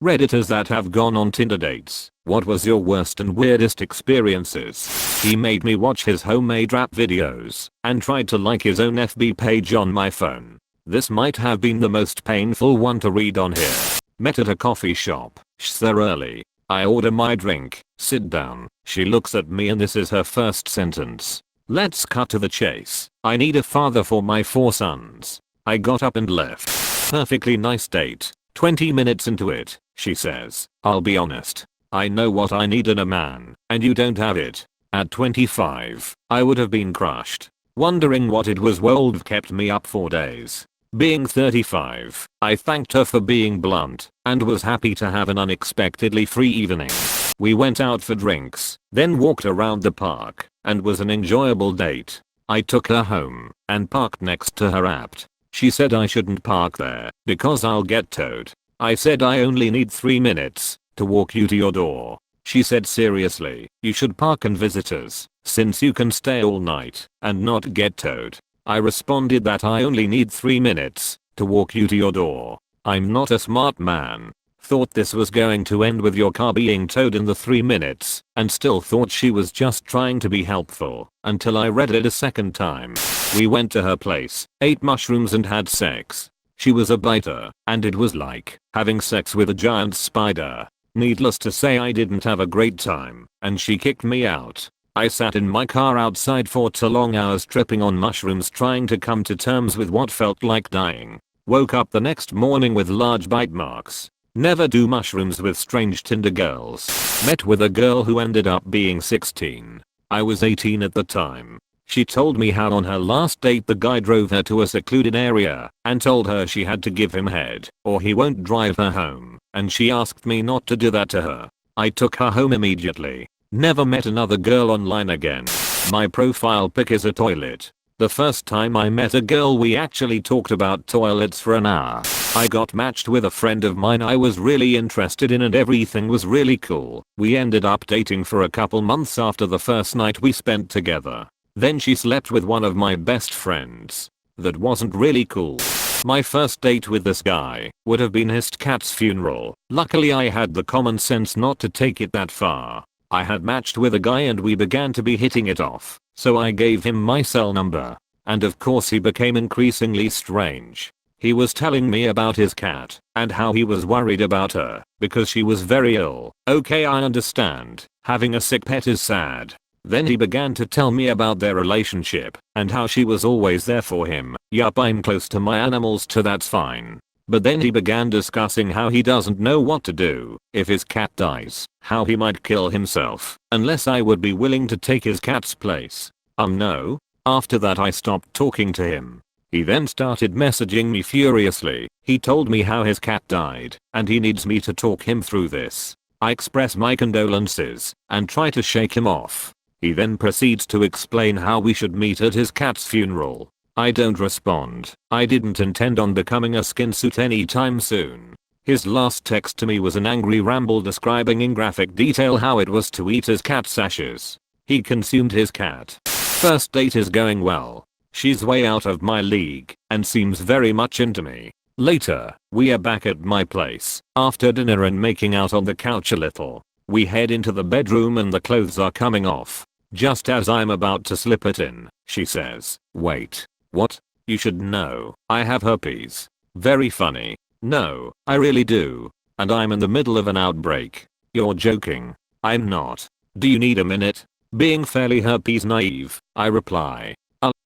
Redditors that have gone on Tinder dates, what was your worst and weirdest experiences? He made me watch his homemade rap videos and tried to like his own FB page on my phone. This might have been the most painful one to read on here. Met at a coffee shop, so early. I order my drink, sit down, she looks at me and this is her first sentence. Let's cut to the chase. I need a father for my 4 sons. I got up and left. Perfectly nice date. 20 minutes into it, she says, I'll be honest. I know what I need in a man, and you don't have it. At 25, I would have been crushed. Wondering what it was would kept me up for days. Being 35, I thanked her for being blunt, and was happy to have an unexpectedly free evening. We went out for drinks, then walked around the park, and was an enjoyable date. I took her home, and parked next to her apt. She said I shouldn't park there, because I'll get towed. I said I only need 3 minutes to walk you to your door. She said seriously, you should park in visitors, since you can stay all night and not get towed. I responded that I only need 3 minutes to walk you to your door. I'm not a smart man. Thought this was going to end with your car being towed in the 3 minutes, and still thought she was just trying to be helpful, until I read it a second time. We went to her place, ate mushrooms and had sex. She was a biter, and it was like having sex with a giant spider. Needless to say I didn't have a great time, and she kicked me out. I sat in my car outside for 2 long hours tripping on mushrooms trying to come to terms with what felt like dying. Woke up the next morning with large bite marks. Never do mushrooms with strange Tinder girls. Met with a girl who ended up being 16. I was 18 at the time. She told me how on her last date the guy drove her to a secluded area and told her she had to give him head or he won't drive her home, and she asked me not to do that to her. I took her home immediately. Never met another girl online again. My profile pic is a toilet. The first time I met a girl we actually talked about toilets for an hour. I got matched with a friend of mine I was really interested in and everything was really cool. We ended up dating for a couple months after the first night we spent together. Then she slept with one of my best friends. That wasn't really cool. My first date with this guy would have been his cat's funeral. Luckily I had the common sense not to take it that far. I had matched with a guy and we began to be hitting it off, so I gave him my cell number. And of course he became increasingly strange. He was telling me about his cat and how he was worried about her because she was very ill. Okay, I understand. Having a sick pet is sad. Then he began to tell me about their relationship and how she was always there for him. Yup, I'm close to my animals too, that's fine. But then he began discussing how he doesn't know what to do if his cat dies, how he might kill himself unless I would be willing to take his cat's place. No. After that I stopped talking to him. He then started messaging me furiously. He told me how his cat died and he needs me to talk him through this. I express my condolences and try to shake him off. He then proceeds to explain how we should meet at his cat's funeral. I don't respond. I didn't intend on becoming a skinsuit anytime soon. His last text to me was an angry ramble describing in graphic detail how it was to eat his cat's ashes. He consumed his cat. First date is going well. She's way out of my league and seems very much into me. Later, we are back at my place after dinner and making out on the couch a little. We head into the bedroom and the clothes are coming off. Just as I'm about to slip it in, she says, "Wait. What? You should know. I have herpes." Very funny. No, I really do. And I'm in the middle of an outbreak. You're joking. I'm not. Do you need a minute? Being fairly herpes naive, I reply.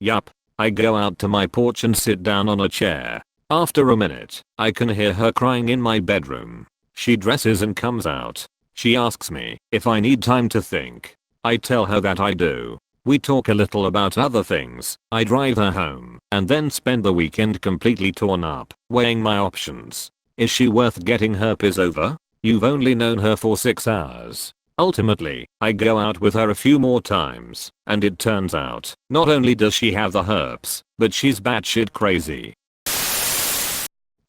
Yup. I go out to my porch and sit down on a chair. After a minute, I can hear her crying in my bedroom. She dresses and comes out. She asks me if I need time to think. I tell her that I do. We talk a little about other things. I drive her home and then spend the weekend completely torn up, weighing my options. Is she worth getting herpes over? You've only known her for 6 hours. Ultimately, I go out with her a few more times, and it turns out, not only does she have the herpes, but she's batshit crazy.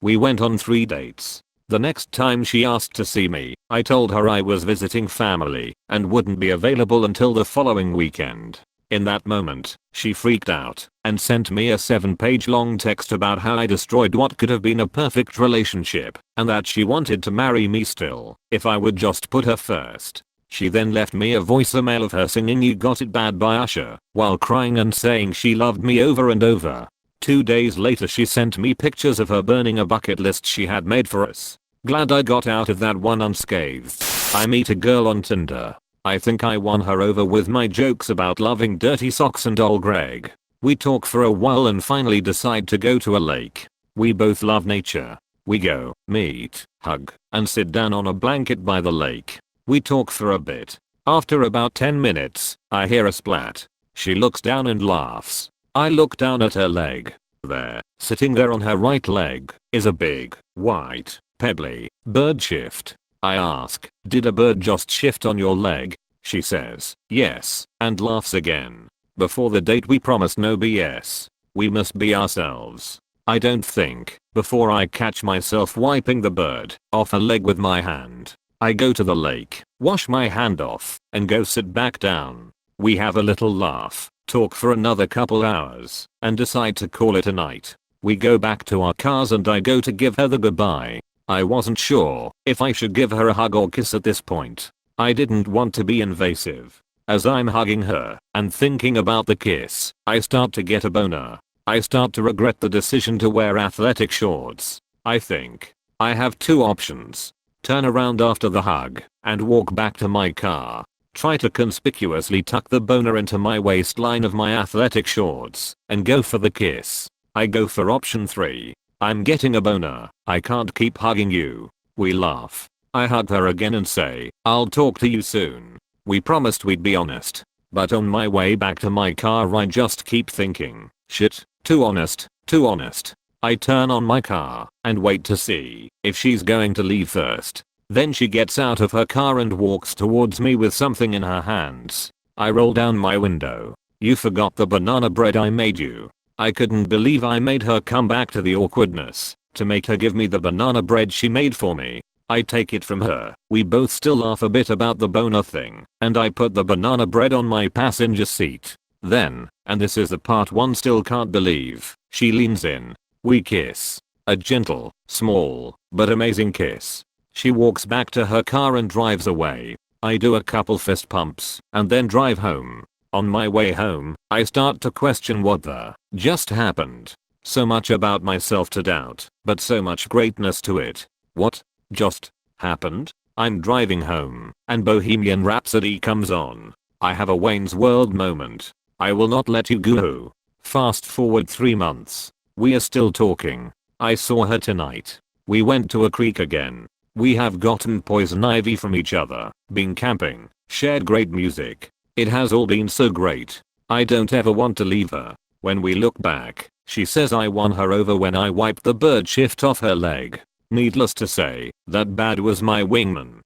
We went on 3 dates. The next time she asked to see me, I told her I was visiting family and wouldn't be available until the following weekend. In that moment, she freaked out and sent me a 7-page long text about how I destroyed what could have been a perfect relationship and that she wanted to marry me still if I would just put her first. She then left me a voicemail of her singing "You Got It Bad" by Usher while crying and saying she loved me over and over. 2 days later she sent me pictures of her burning a bucket list she had made for us. Glad I got out of that one unscathed. I meet a girl on Tinder. I think I won her over with my jokes about loving dirty socks and old Greg. We talk for a while and finally decide to go to a lake. We both love nature. We go, meet, hug, and sit down on a blanket by the lake. We talk for a bit. After about 10 minutes, I hear a splat. She looks down and laughs. I look down at her leg. There, sitting there on her right leg, is a big, white, pebbly bird shift. I ask, "Did a bird just shift on your leg?" She says, "Yes," and laughs again. Before the date we promised no BS. We must be ourselves. I don't think, before I catch myself wiping the bird off her leg with my hand. I go to the lake, wash my hand off, and go sit back down. We have a little laugh, talk for another couple hours, and decide to call it a night. We go back to our cars and I go to give her the goodbye. I wasn't sure if I should give her a hug or kiss at this point. I didn't want to be invasive. As I'm hugging her and thinking about the kiss, I start to get a boner. I start to regret the decision to wear athletic shorts. I think I have two options. Turn around after the hug and walk back to my car. Try to conspicuously tuck the boner into my waistline of my athletic shorts and go for the kiss. I go for option 3. I'm getting a boner. I can't keep hugging you. We laugh. I hug her again and say, "I'll talk to you soon." We promised we'd be honest. But on my way back to my car I just keep thinking, shit, too honest, too honest. I turn on my car and wait to see if she's going to leave first. Then she gets out of her car and walks towards me with something in her hands. I roll down my window. "You forgot the banana bread I made you." I couldn't believe I made her come back to the awkwardness to make her give me the banana bread she made for me. I take it from her. We both still laugh a bit about the boner thing, and I put the banana bread on my passenger seat. Then, and this is the part one still can't believe, she leans in. We kiss. A gentle, small, but amazing kiss. She walks back to her car and drives away. I do a couple fist pumps and then drive home. On my way home, I start to question what the just happened. So much about myself to doubt, but so much greatness to it. What just happened? I'm driving home, and Bohemian Rhapsody comes on. I have a Wayne's World moment. I will not let you go. Fast forward 3 months. We are still talking. I saw her tonight. We went to a creek again. We have gotten poison ivy from each other, been camping, shared great music. It has all been so great. I don't ever want to leave her. When we look back, she says I won her over when I wiped the bird shift off her leg. Needless to say, that bad was my wingman.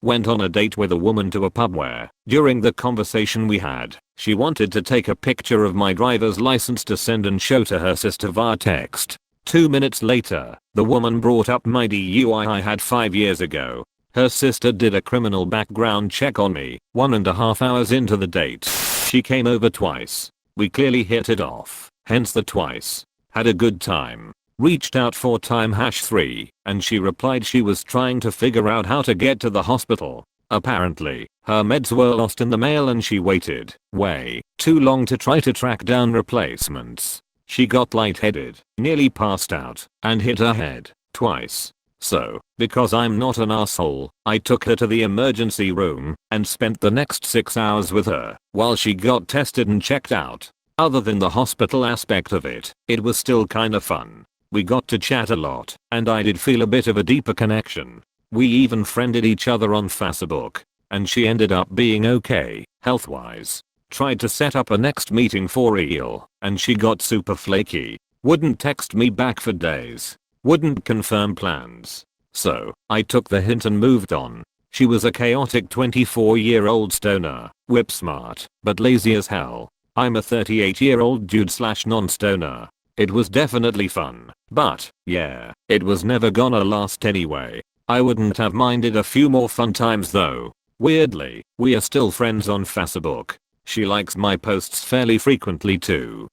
Went on a date with a woman to a pub where, during the conversation we had, she wanted to take a picture of my driver's license to send and show to her sister via text. 2 minutes later, the woman brought up my DUI I had 5 years ago. Her sister did a criminal background check on me 1.5 hours into the date. She came over twice. We clearly hit it off, hence the twice. Had a good time. Reached out for time #3, and she replied she was trying to figure out how to get to the hospital. Apparently, her meds were lost in the mail and she waited way too long to try to track down replacements. She got lightheaded, nearly passed out, and hit her head twice. So, because I'm not an asshole, I took her to the emergency room and spent the next 6 hours with her while she got tested and checked out. Other than the hospital aspect of it, it was still kinda fun. We got to chat a lot, and I did feel a bit of a deeper connection. We even friended each other on Facebook, and she ended up being okay, health-wise. Tried to set up a next meeting for real, and she got super flaky. Wouldn't text me back for days. Wouldn't confirm plans. So, I took the hint and moved on. She was a chaotic 24-year-old stoner, whip smart, but lazy as hell. I'm a 38-year-old dude / non-stoner. It was definitely fun, but, yeah, it was never gonna last anyway. I wouldn't have minded a few more fun times though. Weirdly, we are still friends on Facebook. She likes my posts fairly frequently too.